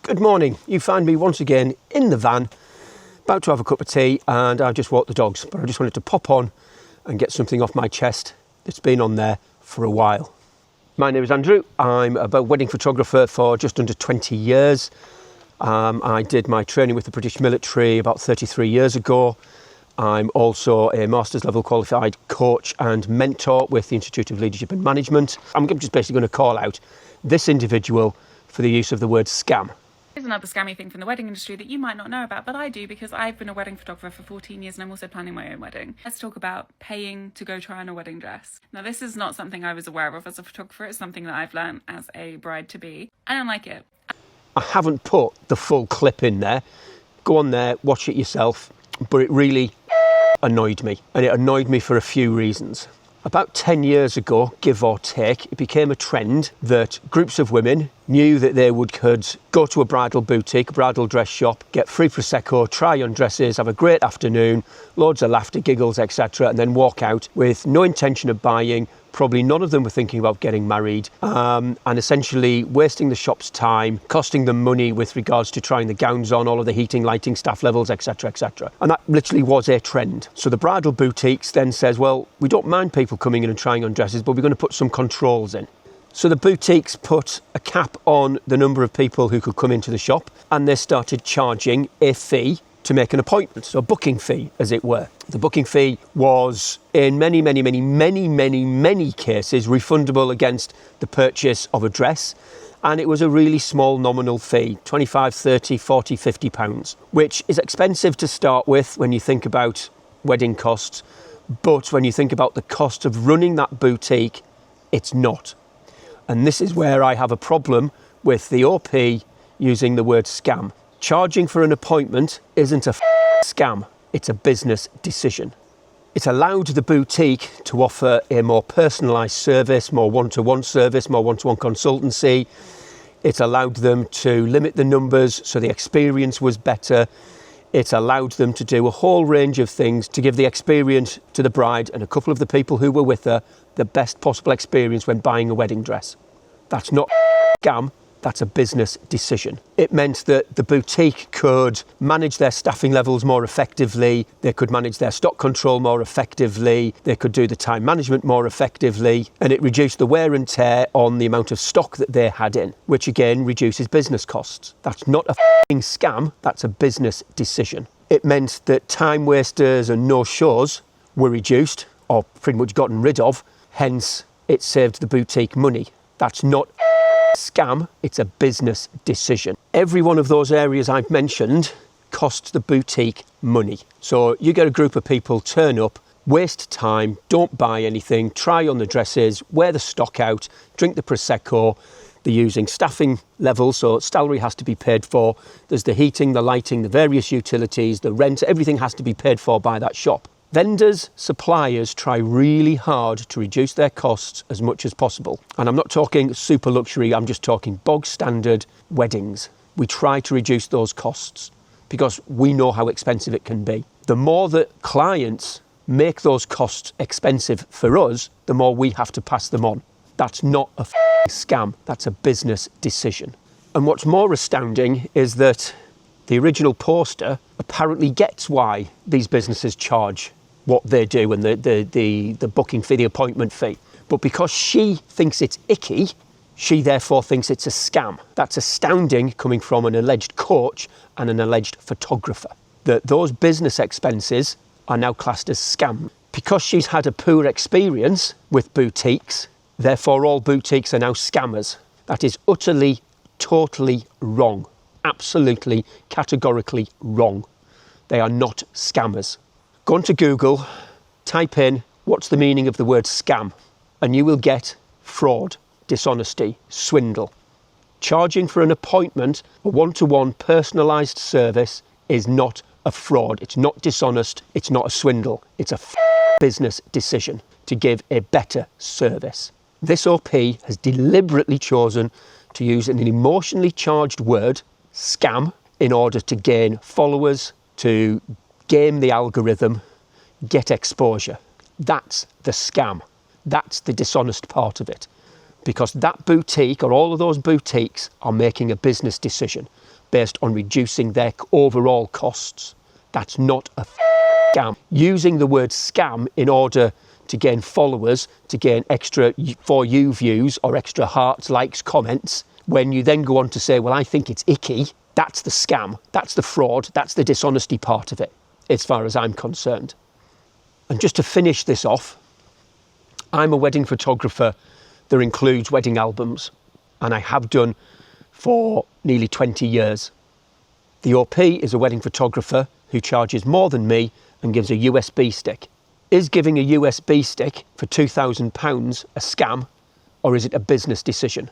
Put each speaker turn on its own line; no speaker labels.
Good morning. You find me once again in the van, about to have a cup of tea, and I've just walked the dogs, but I just wanted to pop on and get something off my chest that's been on there for a while. My name is Andrew. I'm a wedding photographer for just under 20 years. I did my training with the British military about 33 years ago. I'm also a master's level qualified coach and mentor with the Institute of Leadership and Management. I'm just basically going to call out this individual for the use of the word scam.
Here's another scammy thing from the wedding industry that you might not know about, but I do because I've been a wedding photographer for 14 years and I'm also planning my own wedding. Let's talk about paying to go try on a wedding dress. Now, this is not something I was aware of as a photographer. It's something that I've learned as a bride-to-be. I don't like it.
I haven't put the full clip in there. Go on there, watch it yourself, but it really annoyed me, and it annoyed me for a few reasons. About 10 years ago, give or take, it became a trend that groups of women knew that they could go to a bridal boutique, a bridal dress shop, get free Prosecco, try on dresses, have a great afternoon, loads of laughter, giggles, etc., and then walk out with no intention of buying. Probably none of them were thinking about getting married, and essentially wasting the shop's time, costing them money with regards to trying the gowns on, all of the heating, lighting, staff levels, etc., etc. And that literally was a trend. So the bridal boutiques then says, well, we don't mind people coming in and trying on dresses, but we're going to put some controls in. So the boutiques put a cap on the number of people who could come into the shop, and they started charging a fee to make an appointment, so a booking fee, as it were. The booking fee was, in many cases, refundable against the purchase of a dress, and it was a really small nominal fee, 25, 30, 40, 50 pounds, which is expensive to start with when you think about wedding costs, but when you think about the cost of running that boutique, it's not. And this is where I have a problem with the OP using the word scam. Charging for an appointment isn't a scam, it's a business decision. It allowed the boutique to offer a more personalised service, more one-to-one service, more one-to-one consultancy. It allowed them to limit the numbers so the experience was better. It allowed them to do a whole range of things to give the experience to the bride and a couple of the people who were with her the best possible experience when buying a wedding dress. That's not a scam. That's a business decision. It meant that the boutique could manage their staffing levels more effectively, they could manage their stock control more effectively, they could do the time management more effectively, and it reduced the wear and tear on the amount of stock that they had in, which again reduces business costs. That's not a scam, that's a business decision. It meant that time wasters and no-shows were reduced, or pretty much gotten rid of, hence it saved the boutique money. That's not scam, it's a business decision. Every one of those areas I've mentioned costs the boutique money. So you get a group of people turn up, waste time, don't buy anything, try on the dresses, wear the stock out, drink the Prosecco. They're using staffing levels, so salary has to be paid for. There's the heating, the lighting, the various utilities, the rent, everything has to be paid for by that shop. Vendors, suppliers try really hard to reduce their costs as much as possible. And I'm not talking super luxury, I'm just talking bog standard weddings. We try to reduce those costs because we know how expensive it can be. The more that clients make those costs expensive for us, the more we have to pass them on. That's not a scam, that's a business decision. And what's more astounding is that the original poster apparently gets why these businesses charge what they do and the booking fee, the appointment fee. But because she thinks it's icky, she therefore thinks it's a scam. That's astounding coming from an alleged coach and an alleged photographer. That those business expenses are now classed as scam. Because she's had a poor experience with boutiques, therefore all boutiques are now scammers. That is utterly, totally wrong. Absolutely, categorically wrong. They are not scammers. Go onto Google, type in what's the meaning of the word scam, and you will get fraud, dishonesty, swindle. Charging for an appointment, a one-to-one personalised service is not a fraud. It's not dishonest. It's not a swindle. It's a business decision to give a better service. This OP has deliberately chosen to use an emotionally charged word, scam, in order to gain followers, to game the algorithm, get exposure. That's the scam. That's the dishonest part of it. because that boutique or all of those boutiques are making a business decision based on reducing their overall costs. That's not a scam. Using the word scam in order to gain followers, to gain extra For You views or extra hearts, likes, comments, when you then go on to say, well, I think it's icky, that's the scam, that's the fraud, that's the dishonesty part of it, as far as I'm concerned. And just to finish this off, I'm a wedding photographer that includes wedding albums, and I have done for nearly 20 years. The OP is a wedding photographer who charges more than me and gives a USB stick. Is giving a USB stick for £2,000 a scam, or is it a business decision?